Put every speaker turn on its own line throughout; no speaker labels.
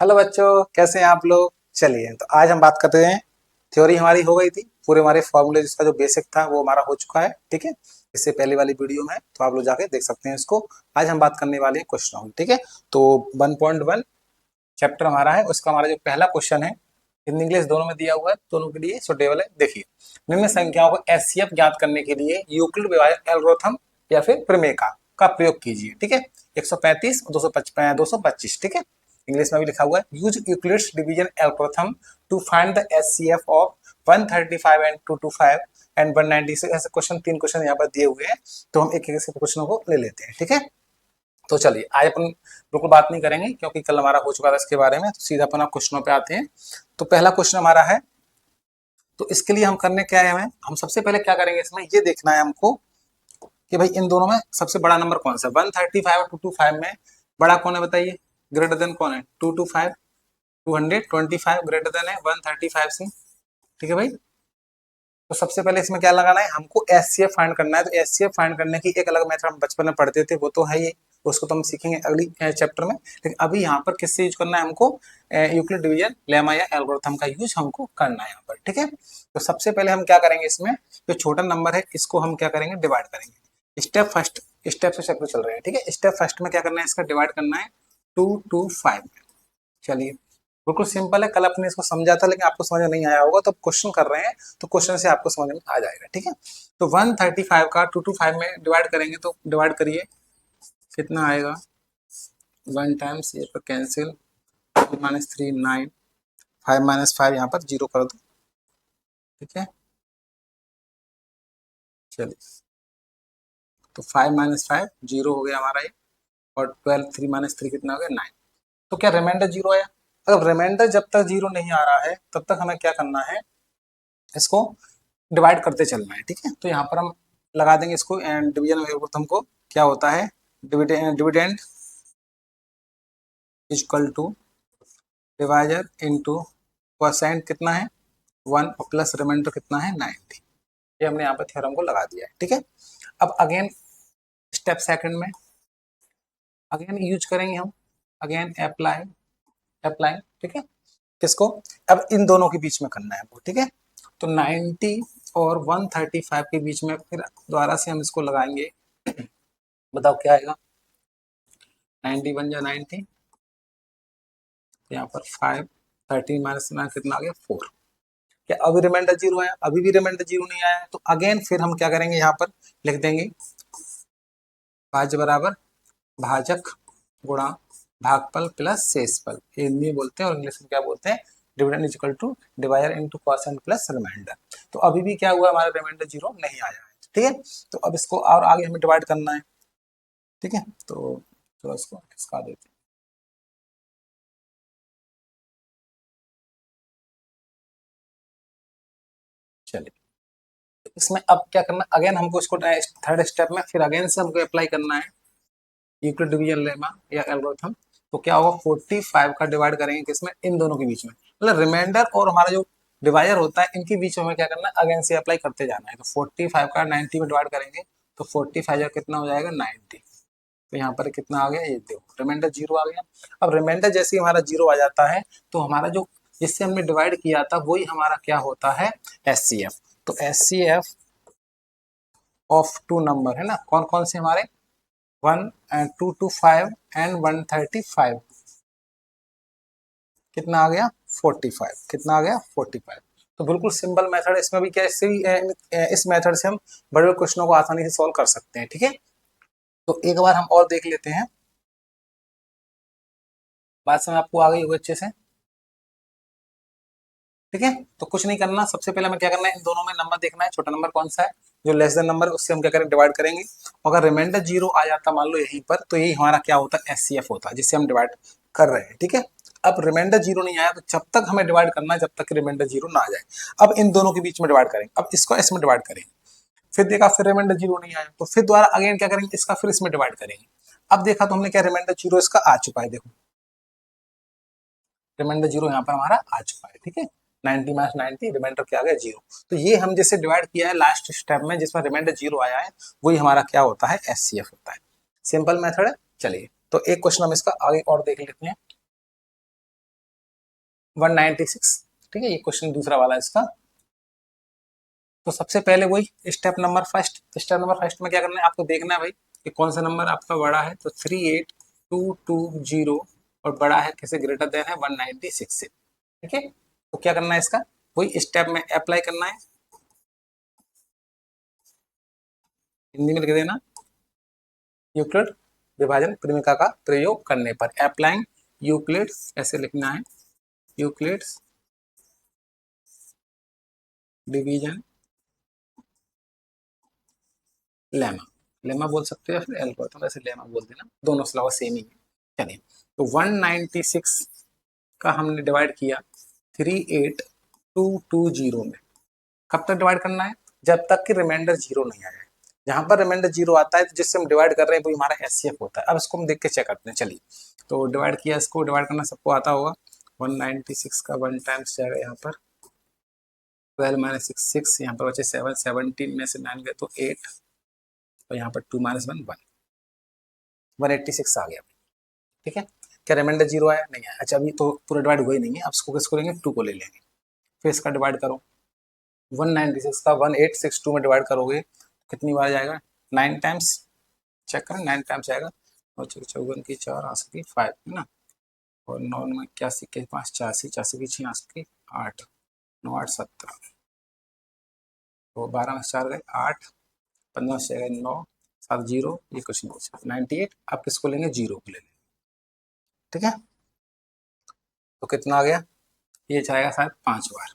Hello बच्चों, कैसे हैं आप लोग। चलिए, तो आज हम बात करते हैं। थ्योरी हमारी हो गई थी, पूरे हमारे फॉर्मूले जिसका जो बेसिक था वो हमारा हो चुका है। ठीक है, इससे पहले वाली वीडियो में तो आप लोग जाके देख सकते हैं इसको। आज हम बात करने वाले हैं क्वेश्चन। ठीक है, तो 1.1 चैप्टर हमारा है, उसका हमारा जो पहला क्वेश्चन है हिंदी इंग्लिश दोनों में दिया हुआ है, दोनों के लिए सुटेबल है। देखिए, निम्न संख्याओं को एचसीएफ ज्ञात करने के लिए यूक्लिड विभाजक एल्गोरिथम या फिर प्रमेय का प्रयोग कीजिए। ठीक है, 135 और 225। ठीक है, इंग्लिश में भी लिखा हुआ है, use Euclid's division algorithm to find the HCF of 135 and 225 and 196। ऐसे क्वेश्चन, तीन क्वेश्चन यहाँ पर दिए हुए हैं, तो हम एक एक से क्वेश्चनों को ले लेते हैं। ठीक है, तो चलिए आज अपन बिल्कुल बात नहीं करेंगे क्योंकि कल हमारा हो चुका था इसके बारे में। तो सीधा अपन आप क्वेश्चनों पे आते हैं। तो पहला क्वेश्चन हमारा है, तो इसके लिए हम करने क्या है, हमें हम सबसे पहले क्या करेंगे, इसमें ये देखना है हमको कि भाई इन दोनों में सबसे बड़ा नंबर कौन सा है। 135 और 225 में बड़ा कौन है बताइए, ग्रेटर देन कौन है, 225। 225 ग्रेटर देन है 135 से। ठीक है भाई, तो सबसे पहले इसमें क्या लगाना है, हमको एचसीएफ फाइंड करना है। तो एचसीएफ फाइंड करने की एक अलग मेथड हम बचपन में पढ़ते थे, वो तो है ही, उसको तो हम सीखेंगे अगली चैप्टर में। लेकिन अभी यहाँ पर किससे यूज करना है हमको, यूक्लिड डिवीजन लेमा या एल्गोरिथम का यूज हमको करना है यहाँ पर। ठीक है, तो सबसे पहले हम क्या करेंगे, इसमें जो छोटा नंबर है इसको हम क्या करेंगे, डिवाइड करेंगे। स्टेप फर्स्ट, स्टेप से चक्र चल रहे हैं। ठीक है, स्टेप फर्स्ट में क्या करना है, इसका डिवाइड करना है 225 में। चलिए, बिल्कुल सिंपल है, कल अपने इसको समझा था लेकिन आपको समझ में नहीं आया होगा, तो क्वेश्चन कर रहे हैं तो क्वेश्चन से आपको समझ में आ जाएगा। ठीक है, तो 135 का 225 में डिवाइड करेंगे, तो डिवाइड करिए, कितना आएगा, 1 टाइम्स ये पर कैंसिल, 3 9, 5 - 5 यहाँ पर जीरो कर दो। ठीक है, चलिए, तो 5 - 5 जीरो हो गया हमारा ये, और 12 3 - 3 कितना हो गया, 9। तो क्या रिमाइंडर जीरो आया। अगर रिमाइंडर जब तक जीरो नहीं आ रहा है तब तक हमें क्या करना है, इसको डिवाइड करते चलना है। ठीक है, तो यहाँ पर हम लगा देंगे इसको, एंड डिवीजन एल्गोरिथम को क्या होता है, dividend equal to divisor into percent कितना है 1, और प्लस रिमाइंडर कितना है 90। ये हमने यहाँ पर थ्योरम को लगा दिया है। ठीक है, अब अगेन स्टेप सेकंड में अगेन यूज करेंगे हम, अगेन अप्लाई अप्लाई। ठीक है, किसको, अब इन दोनों के बीच में करना है वो। ठीक है, तो 90 और 135 के बीच में फिर दोबारा से हम इसको लगाएंगे। बताओ क्या आएगा, 90 बन जा 90, यहाँ पर 5, 13 माइनस ना कितना आ गया 4। क्या अभी रिमाइंडर जीरो है, अभी भी रिमाइंडर जीरो नहीं आया है, तो अगेन फिर हम क्या करेंगे, यहाँ पर लिख देंगे भाज्य बराबर भाजक गुणा भागफल प्लस शेषफल। हिंदी में बोलते हैं और इंग्लिश में क्या बोलते हैं, dividend is equal to divider into percent plus remainder. तो अभी भी क्या हुआ, हमारा रिमाइंडर जीरो नहीं आया है। ठीक है, तो अब इसको और आगे हमें डिवाइड करना है। ठीक है, तो थोड़ा इसको खिसका देते हैं। चलिए, इसमें अब क्या करना, अगेन हमको इसको थर्ड स्टेप में फिर अगेन से हमको अप्लाई करना है यूक्लिड डिवीजन लेमा या एल्गोरिथम। तो क्या होगा, 45 का डिवाइड करेंगे किसमें, इन दोनों के बीच में, मतलब रिमाइंडर और हमारा जो डिवाइजर होता है इनके बीच में हमें क्या करना है, अगेन से अप्लाई करते जाना है। तो 45 का 90 में डिवाइड करेंगे, तो 45 कितना हो जाएगा 90। तो यहाँ पर कितना आ गया, ये देखो रिमाइंडर जीरो आ गया। अब रिमाइंडर जैसे ही हमारा जीरो आ जाता है, तो हमारा जो जिससे हमने डिवाइड किया था वही हमारा क्या होता है, एचसीएफ। तो एचसीएफ ऑफ टू नंबर है ना, कौन कौन से हमारे, 225 एंड 135, कितना आ गया 45, कितना आ गया 45। तो बिल्कुल सिंपल मेथड, इसमें भी क्या, इससे भी इस मेथड से हम बड़े बड़े क्वेश्चनों को आसानी से सॉल्व कर सकते हैं। ठीक है, तो एक बार हम और देख लेते हैं, बात समझ आपको आ गई होगी अच्छे से। ठीक है, तो कुछ नहीं करना, सबसे पहले हमें क्या करना है, इन दोनों में नंबर देखना है, छोटा नंबर कौन सा है, जो लेस देन नंबर है उससे हम क्या करें, डिवाइड करेंगे। अगर रिमाइंडर जीरो आ जाता मान लो यहीं पर, तो यही हमारा क्या होता है, एचसीएफ होता है, जिससे हम डिवाइड कर रहे हैं। ठीक है, अब रिमाइंडर जीरो नहीं आया तो जब तक हमें डिवाइड करना है जब तक रिमाइंडर जीरो ना आ जाए। अब इन दोनों के बीच में डिवाइड करेंगे, अब इसको इसमें डिवाइड करेंगे, फिर देखा फिर रिमाइंडर जीरो नहीं आया, तो फिर दोबारा अगेन क्या करेंगे, इसका फिर इसमें डिवाइड करेंगे। अब देखा तो हमने क्या, रिमाइंडर जीरो इसका आ चुका है, देखो रिमाइंडर जीरो यहाँ पर हमारा आ चुका है। ठीक है, 90 माइनस 90, रिमाइंडर क्या आ गया जीरो। तो ये हम जैसे डिवाइड किया है लास्ट स्टेप में जिसमें रिमाइंडर जीरो आया है, वही हमारा क्या होता है, एचसीएफ होता है। सिंपल मेथड है। चलिए, तो एक क्वेश्चन हम इसका आगे और देख लेते हैं। 196, ठीक है, ये क्वेश्चन दूसरा वाला है इसका। तो सबसे पहले वही स्टेप नंबर फर्स्ट में क्या करना है आपको, देखना है भाई कि कौन सा नंबर आपका बड़ा है। तो 38220 और बड़ा है किसे, ग्रेटर देन है 196 से, ठीक है। तो क्या करना है इसका, वही स्टेप में अप्लाई करना है, हिंदी में लिख देना, यूक्लिड विभाजन परिमेय का प्रयोग करने पर, अप्लाइंग यूक्लिड्स ऐसे लिखना है, यूक्लिड्स डिवीजन लेमा, लेमा बोल सकते हो या फिर एल्गोरिथम, वैसे लेमा बोल देना, दोनों सिलेबस सेम ही है। चलिए, तो 196 का हमने डिवाइड किया 38220 में। कब तक डिवाइड करना है, जब तक कि रिमाइंडर जीरो नहीं आ जाए। जहां पर रिमाइंडर जीरो आता है तो जिससे हम डिवाइड कर रहे हैं वो हमारा एचसीएफ होता है। अब इसको हम देख के चेक करते हैं। चलिए, तो डिवाइड किया, इसको डिवाइड करना सबको आता होगा। 196 का 1 टाइम्स जाएगा यहाँ पर 12 माइनस 6, यहाँ पर बचे 7, 17 में से 9 गए तो 8, और यहाँ पर 2 माइनस 1 1, 186 आ गया, ठीक है। क्या रिमाइंडर जीरो आया, नहीं आया। अच्छा, अभी तो पूरा डिवाइड हुआ ही नहीं है, अब इसको किसको लेंगे, 2 को ले लेंगे, फिर इसका डिवाइड करो। 196 का 1862 में डिवाइड करोगे कितनी बार जाएगा, 9 टाइम्स, चेक करें 9 टाइम्स आएगा। और 54 की 4 8 की 5 है ना, और 9 में 81 के 5 86, 86 की 6 8 की 8, 9 8 17, तो 12 में 4 गए 8, 15 से गए 9, 7 0, ये कुछ नहीं बचा 98। आप किसको लेंगे, जीरो को ले लेंगे, ठीक है। तो कितना आ गया, ये जाएगा शायद 5 बार।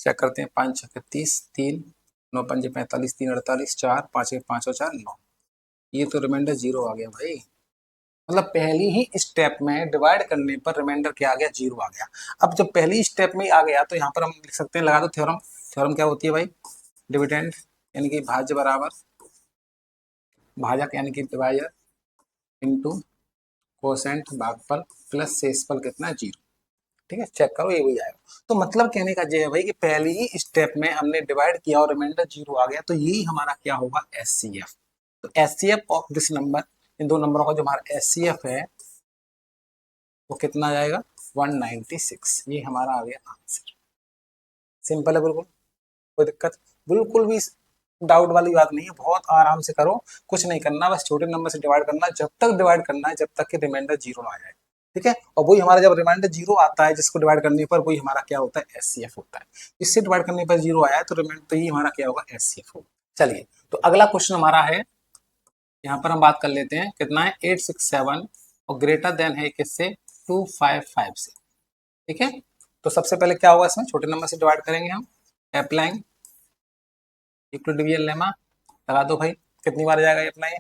चेक करते हैं, 5 6 30, 3 9 5 45, 3 48, 4 5 5 और 4 9, ये तो रिमाइंडर जीरो आ गया भाई। मतलब पहली ही स्टेप में डिवाइड करने पर रिमाइंडर क्या आ गया, जीरो आ गया। अब जब पहली स्टेप में आ गया तो यहाँ पर हम लिख सकते हैं, लगा दो थ्योरम। थ्योरम क्या होती है भाई, डिविडेंड यानी कि भाज्य बराबर भाजक यानी कि डिवाइजर इनटू कोसेंट भागफल प्लस शेषफल कितना है, जीरो, ठीक है। चेक करो, ये वही आएगा। तो मतलब कहने का ये है भाई कि पहली ही स्टेप में हमने डिवाइड किया और रिमाइंडर जीरो आ गया, तो यही हमारा क्या होगा, एचसीएफ। तो एचसीएफ ऑफ दिस नंबर, इन दो नंबरों का जो हमारा एचसीएफ है वो कितना आ जाएगा, 196, ये हमारा आ गया आंसर। सिंपल है बिल्कुल, कोई दिक्कत बिल्कुल भी डाउट वाली बात नहीं है, बहुत आराम से करो, कुछ नहीं करना, बस छोटे नंबर से डिवाइड करना, जब तक डिवाइड करना है जब तक कि रिमाइंडर जीरो ना आ जाए, ठीक है। और वही हमारा जब रिमाइंडर जीरो आता है जिसको डिवाइड करने पर, वही हमारा क्या होता है, एचसीएफ होता है। इससे डिवाइड करने पर जीरो आया है तो रिमाइंडर, तो ये हमारा क्या होगा, एचसीएफ होगा। चलिए, तो अगला क्वेश्चन हमारा है, यहाँ पर हम बात कर लेते हैं, कितना है 867 और ग्रेटर देन है किससे, 255 से, ठीक है। तो सबसे पहले क्या होगा, इसमें छोटे नंबर से डिवाइड करेंगे हम, अप्लाइंग इक्वल डिवीजन लेमा, लगा दो भाई, कितनी बार जाएगा ये अपना, ये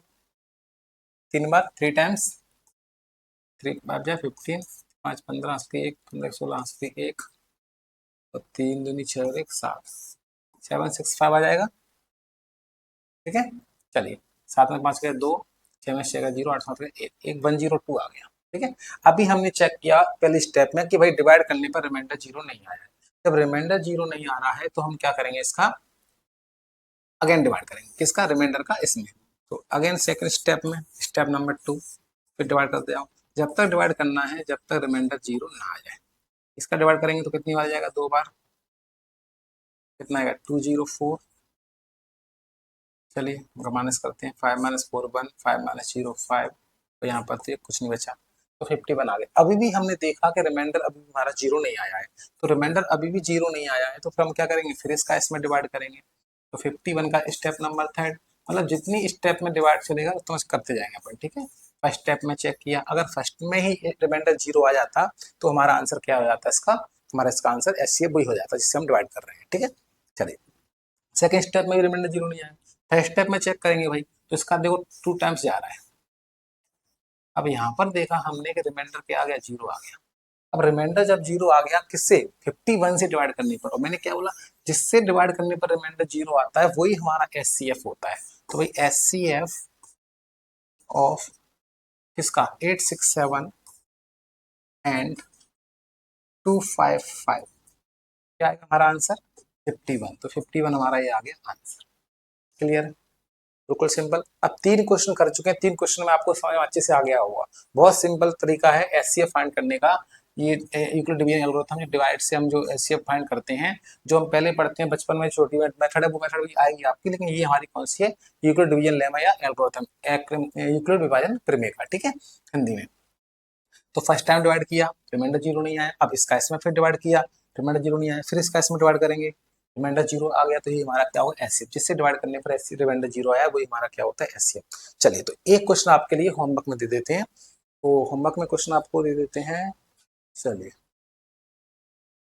3 बार, 3 टाइम्स, 3 बार जाए 15, 5 15 अस्सी 1, 15 16 अस्सी 1, और 3 दूनी 6 और 1 7, 765 आ जाएगा, ठीक है। चलिए, 7 में 5 गए 2, 6 में 6 का 0, 8 7 गए 1, 102 आ गया, ठीक है। अभी हमने चेक किया पहले स्टेप में कि भाई डिवाइड करने पर रिमाइंडर जीरो नहीं आया है। जब रिमाइंडर जीरो नहीं आ रहा है तो हम क्या करेंगे, इसका अगेन डिवाइड करेंगे, किसका, रिमाइंडर का, इसमें। तो अगेन सेकंड स्टेप में, स्टेप नंबर 2, फिर डिवाइड करते जाओ, जब तक डिवाइड करना है जब तक रिमाइंडर जीरो ना आ जाए। इसका डिवाइड करेंगे तो कितनी बार जाएगा, 2 बार, कितना आएगा 204। चलिए माइनस करते हैं, 5 माइनस 4 1, 5 माइनस 0 5, तो यहाँ पर तो कुछ नहीं बचा, तो 51 आ गया। अभी भी हमने देखा कि रिमाइंडर अभी हमारा जीरो नहीं आया है, तो रिमाइंडर अभी भी जीरो नहीं आया है, तो फिर हम क्या करेंगे, फिर इसका इसमें डिवाइड करेंगे। तो 51 का स्टेप नंबर 3, मतलब जितनी स्टेप में डिवाइड चलेगा उतना करते जाएंगे अपन, ठीक है। फर्स्ट स्टेप में चेक किया, अगर फर्स्ट में ही रिमाइंडर जीरो आ जाता तो हमारा आंसर क्या हो जाता, इसका हमारा इसका आंसर एचसीएफ वही हो जाता जिससे हम डिवाइड कर रहे हैं, ठीक है। चलिए, सेकंड स्टेप में भी रिमाइंडर जीरो नहीं आया, थर्ड स्टेप में चेक करेंगे भाई, तो इसका देखो 2 टाइम्स जा रहा है। अब यहाँ पर देखा हमने कि रिमाइंडर क्या आ गया, जीरो आ गया। अब रिमाइंडर जब जीरो आ गया, किससे, 51 से डिवाइड करने पर, और मैंने क्या बोला, जिससे डिवाइड करने पर रिमाइंडर जीरो आता है वही हमारा एचसीएफ होता है। तो भाई एचसीएफ ऑफ किसका, 867 एंड 255, क्या आएगा हमारा आंसर, 51। तो 51 हमारा ये आ गया आंसर। क्लियर, बिल्कुल सिंपल। अब 3 क्वेश्चन कर चुके हैं, 3 क्वेश्चन में आपको समझ में अच्छे से आ गया होगा। बहुत सिंपल तरीका है एचसीएफ फाइंड करने का, ये यूक्लिड डिवीजन एल्गोरिथम डिवाइड से हम जो एचसीएफ फाइंड करते हैं, जो हम पहले पढ़ते हैं बचपन में, छोटी मेथड है, वो मेथड भी आएगी आपकी, लेकिन ये हमारी कौन सी है, यूक्लिड डिवीजन लेमा या एल्गोरिथम, यूक्लिड विभाजन प्रमेय का, ठीक है, हिंदी में। तो फर्स्ट टाइम डिवाइड किया, रिमाइंडर जीरो नहीं आया, अब इसका इसमें फिर डिवाइड किया, रिमाइंडर जीरो नहीं आया, फिर इसका इसमें डिवाइड करेंगे, रिमाइंडर जीरो आ गया, तो ये हमारा क्या होगा, एचसीएफ, जिससे डिवाइड करने पर एचसीएफ रिमाइंडर जीरो आया, वही हमारा क्या होता है, एचसीएफ। चलिए, तो एक क्वेश्चन आपके लिए होमवर्क में दे देते हैं, तो होमवर्क में क्वेश्चन आपको दे देते हैं। चलिए,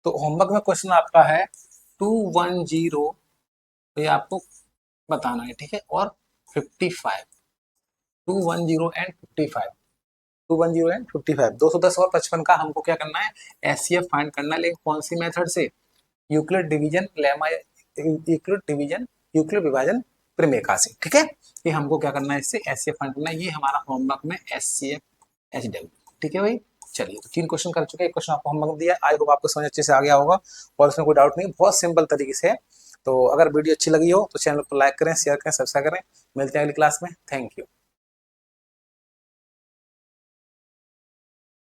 तो होमवर्क में क्वेश्चन आपका है 210, ये आपको बताना है, ठीक है, और 55, 210 एंड 55, 210 एंड 55, 210 और 55 का हमको क्या करना है, एचसीएफ फाइंड करना है, लेकिन कौन सी मेथड से, Euclid division lemma, Euclid division, Euclid विभाजन प्रमेय से, ठीक है। ये हमको क्या करना है, इससे एचसीएफ फाइंड करना है, ये हमारा होमवर्क में एचसीएफ एचडब्ल्यू, ठीक है भाई। चलिए, तो 3 क्वेश्चन कर चुके हैं, एक क्वेश्चन आपको होमवर्क दिया, आई होप आपको समझ अच्छे से आ गया होगा और इसमें कोई डाउट नहीं, बहुत सिंपल तरीके से है। तो अगर वीडियो अच्छी लगी हो तो चैनल को लाइक करें, शेयर करें, सब्सक्राइब करें। मिलते हैं अगली क्लास में, थैंक यू।